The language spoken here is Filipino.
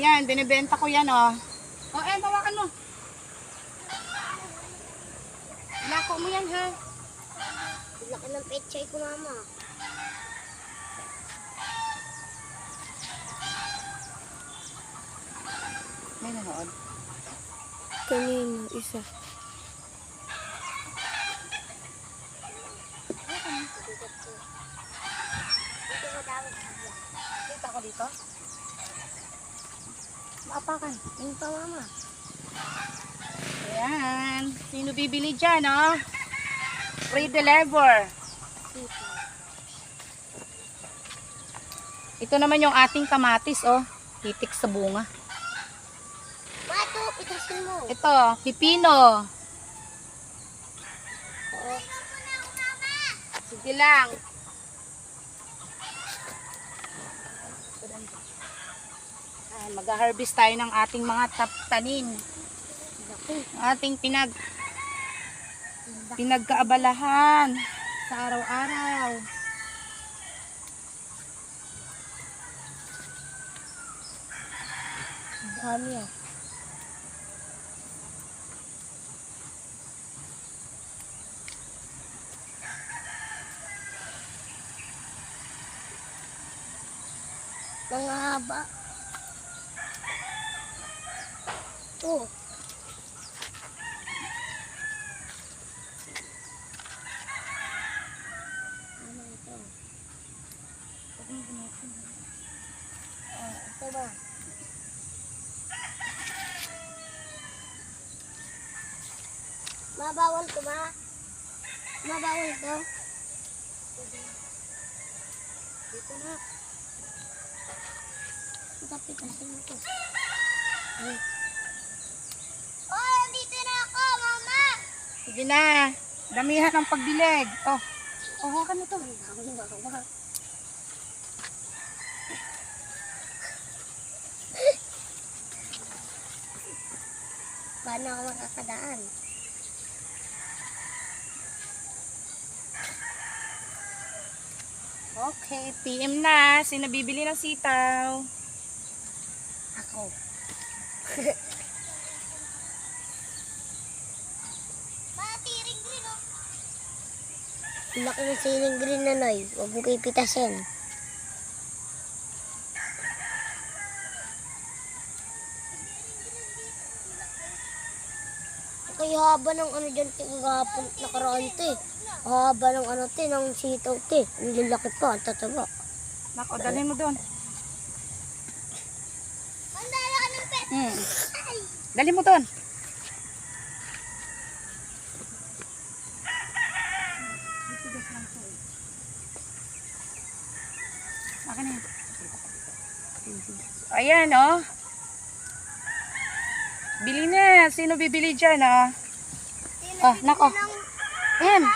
Ayan, binibenta ko yan, oh. Oh, hawakan mo. Lako mo yan, ha? Laki ng pechay ko, mama. May nanood. Kanino? Isa. Kita ko dito. Maapakan. Ano pa, mama? Ayan. Sino bibili dyan, oh? Free deliver. Ito naman yung ating kamatis, oh. Titik sa bunga. Mato, pitasin mo. Ito, pipino. Oo. Sige lang. Mag-harvest tayo ng ating mga tanim. Ating pinagkaabalahan sa araw-araw. Dami ah. Mga haba. Oh. Ano ito? Ito ba? Mabawal to ba? Mabawal to? Dito na. Pitasin mo to. Oh, dito na ako, mama! Sige na. Damihan ng pagdilig. Oh, hawakan mo to. Paano ako makakadaan? Okay, PM na. Sino bibili ng sitaw? Ako. Matiring green, oh. Laki ng siling green na, Noy. Huwag mo pipitasin. Kaya haba ng ano dyan, kagapon nakaraan to eh. Haba ng ano to, ng sitaw to eh. Ang lalaki pa, ang tataba. Nako, dalhin mo doon. Mandala ka ng pet. Dalhin mo doon. Akin na yan. Ayan, oh. Bili na. Sino bibili dyan, oh? Ah, nako. Ayan.